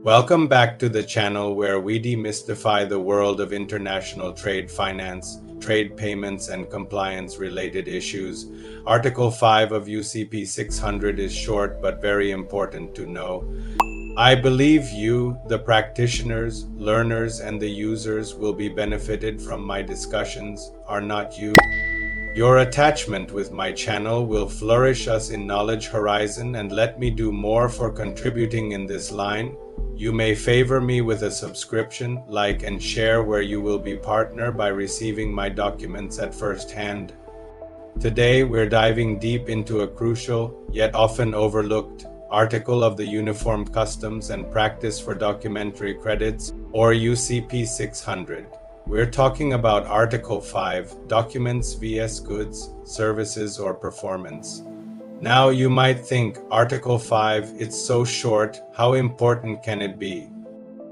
Welcome back to the channel where we demystify the world of international trade finance, trade payments, and compliance-related issues. Article 5 of UCP 600 is short but very important to know. I believe you, the practitioners, learners, and the users will be benefited from my discussions, are not you? Your attachment with my channel will flourish us in knowledge horizon and let me do more for contributing in this line. You may favor me with a subscription, like, and share where you will be partner by receiving my documents at first hand. Today, we're diving deep into a crucial, yet often overlooked, article of the Uniform Customs and Practice for Documentary Credits, or UCP 600. We're talking about Article 5, Documents vs. Goods, Services, or Performance. Now you might think, Article 5, it's so short, how important can it be?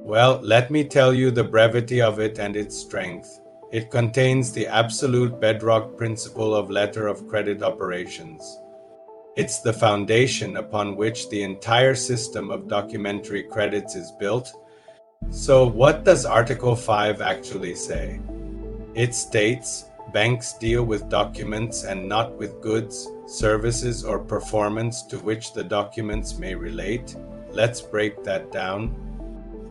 Well, let me tell you the brevity of it and its strength. It contains the absolute bedrock principle of letter of credit operations. It's the foundation upon which the entire system of documentary credits is built. So what does Article 5 actually say? It states, banks deal with documents and not with goods, services, or performance to which the documents may relate. Let's break that down.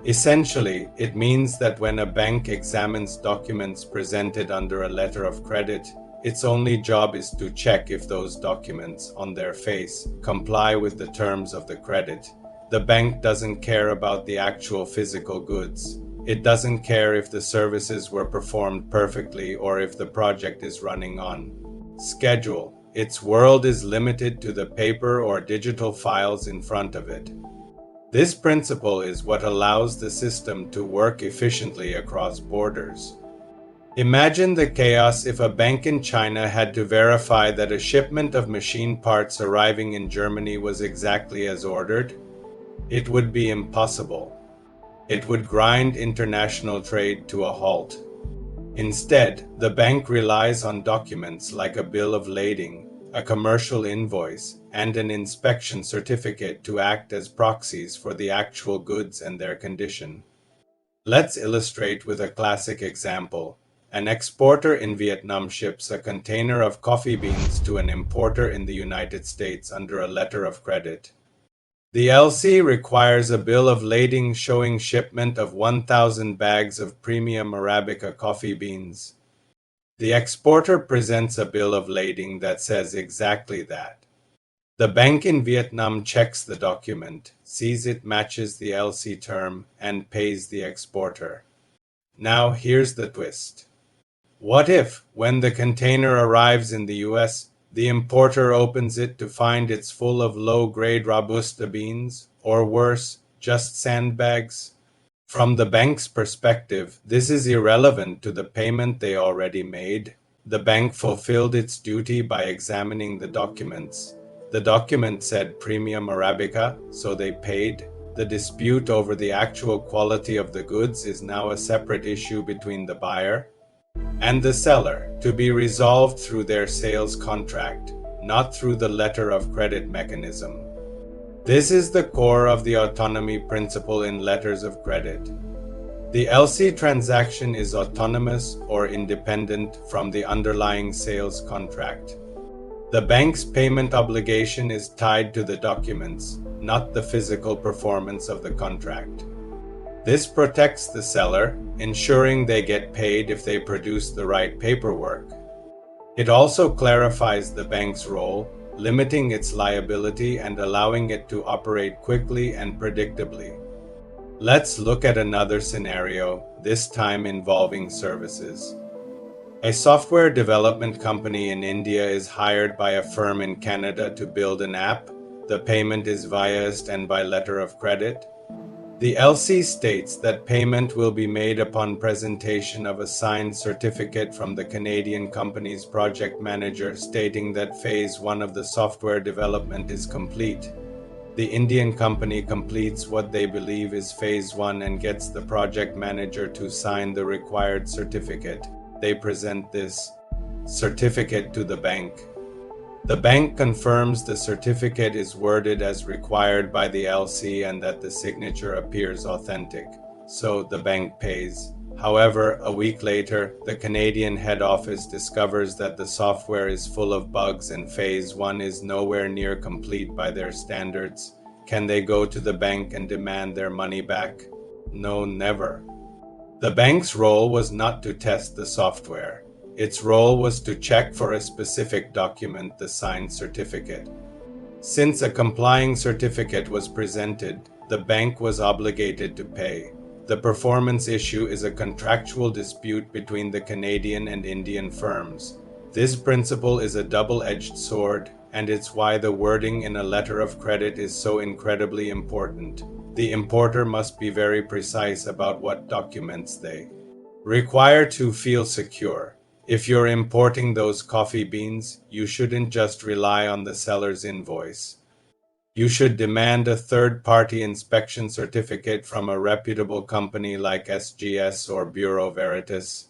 Essentially, it means that when a bank examines documents presented under a letter of credit, its only job is to check if those documents, on their face, comply with the terms of the credit. The bank doesn't care about the actual physical goods. It doesn't care if the services were performed perfectly or if the project is running on schedule. Its world is limited to the paper or digital files in front of it. This principle is what allows the system to work efficiently across borders. Imagine the chaos if a bank in China had to verify that a shipment of machine parts arriving in Germany was exactly as ordered. It would be impossible. It would grind international trade to a halt. Instead, the bank relies on documents like a bill of lading, a commercial invoice, and an inspection certificate to act as proxies for the actual goods and their condition. Let's illustrate with a classic example. An exporter in Vietnam ships a container of coffee beans to an importer in the United States under a letter of credit. The LC requires a bill of lading showing shipment of 1,000 bags of premium Arabica coffee beans. The exporter presents a bill of lading that says exactly that. The bank in Vietnam checks the document, sees it matches the LC term, and pays the exporter. Now here's the twist. What if, when the container arrives in the US, the importer opens it to find it's full of low-grade Robusta beans, or worse, just sandbags? From the bank's perspective, this is irrelevant to the payment they already made. The bank fulfilled its duty by examining the documents. The document said premium Arabica, so they paid. The dispute over the actual quality of the goods is now a separate issue between the buyer and the seller, to be resolved through their sales contract, not through the letter of credit mechanism. This is the core of the autonomy principle in letters of credit. The LC transaction is autonomous or independent from the underlying sales contract. The bank's payment obligation is tied to the documents, not the physical performance of the contract. This protects the seller, ensuring they get paid if they produce the right paperwork. It also clarifies the bank's role, limiting its liability and allowing it to operate quickly and predictably. Let's look at another scenario, this time involving services. A software development company in India is hired by a firm in Canada to build an app. The payment is via and by letter of credit. The LC states that payment will be made upon presentation of a signed certificate from the Canadian company's project manager stating that phase 1 of the software development is complete. The Indian company completes what they believe is phase 1 and gets the project manager to sign the required certificate. They present this certificate to the bank. The bank confirms the certificate is worded as required by the LC and that the signature appears authentic, so the bank pays. However, a week later, the Canadian head office discovers that the software is full of bugs and phase 1 is nowhere near complete by their standards. Can they go to the bank and demand their money back? No, never. The bank's role was not to test the software. Its role was to check for a specific document, the signed certificate. Since a complying certificate was presented, the bank was obligated to pay. The performance issue is a contractual dispute between the Canadian and Indian firms. This principle is a double-edged sword, and it's why the wording in a letter of credit is so incredibly important. The importer must be very precise about what documents they require to feel secure. If you're importing those coffee beans, you shouldn't just rely on the seller's invoice. You should demand a third-party inspection certificate from a reputable company like SGS or Bureau Veritas.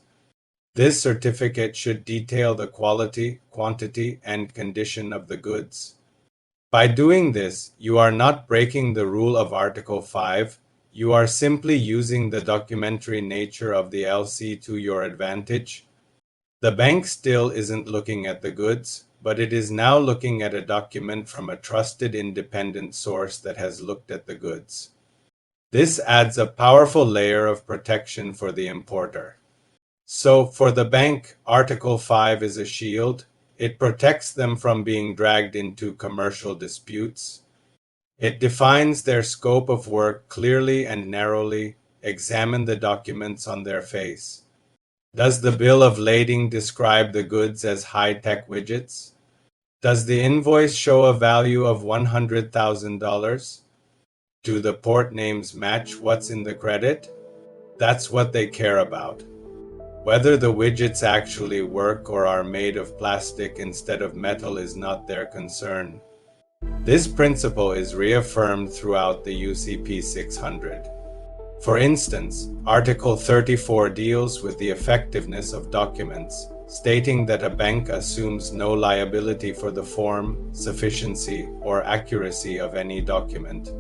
This certificate should detail the quality, quantity, and condition of the goods. By doing this, you are not breaking the rule of Article 5, you are simply using the documentary nature of the LC to your advantage. The bank still isn't looking at the goods, but it is now looking at a document from a trusted independent source that has looked at the goods. This adds a powerful layer of protection for the importer. So, for the bank, Article 5 is a shield. It protects them from being dragged into commercial disputes. It defines their scope of work clearly and narrowly. Examine the documents on their face. Does the bill of lading describe the goods as high-tech widgets? Does the invoice show a value of $100,000? Do the port names match what's in the credit? That's what they care about. Whether the widgets actually work or are made of plastic instead of metal is not their concern. This principle is reaffirmed throughout the UCP 600. For instance, Article 34 deals with the effectiveness of documents, stating that a bank assumes no liability for the form, sufficiency, or accuracy of any document.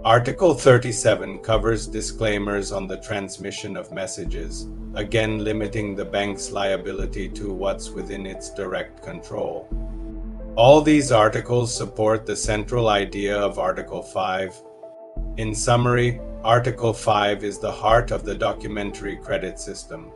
Article 37 covers disclaimers on the transmission of messages, again limiting the bank's liability to what's within its direct control. All these articles support the central idea of Article 5. In summary, Article 5 is the heart of the documentary credit system.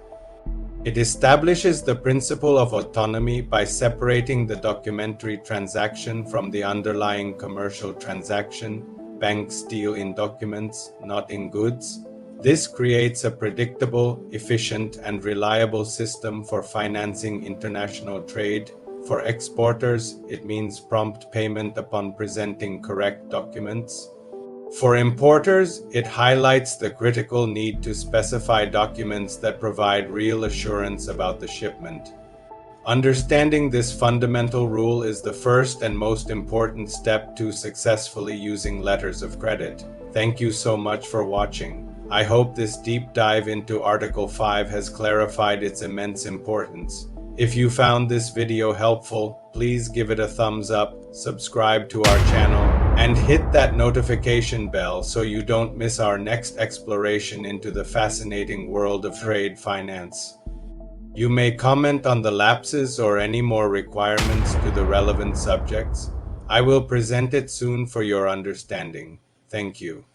It establishes the principle of autonomy by separating the documentary transaction from the underlying commercial transaction. Banks deal in documents, not in goods. This creates a predictable, efficient, and reliable system for financing international trade. For exporters, it means prompt payment upon presenting correct documents. For importers, it highlights the critical need to specify documents that provide real assurance about the shipment. Understanding this fundamental rule is the first and most important step to successfully using letters of credit. Thank you so much for watching. I hope this deep dive into Article 5 has clarified its immense importance. If you found this video helpful, please give it a thumbs up, subscribe to our channel, and hit that notification bell so you don't miss our next exploration into the fascinating world of trade finance. You may comment on the lapses or any more requirements to the relevant subjects. I will present it soon for your understanding. Thank you.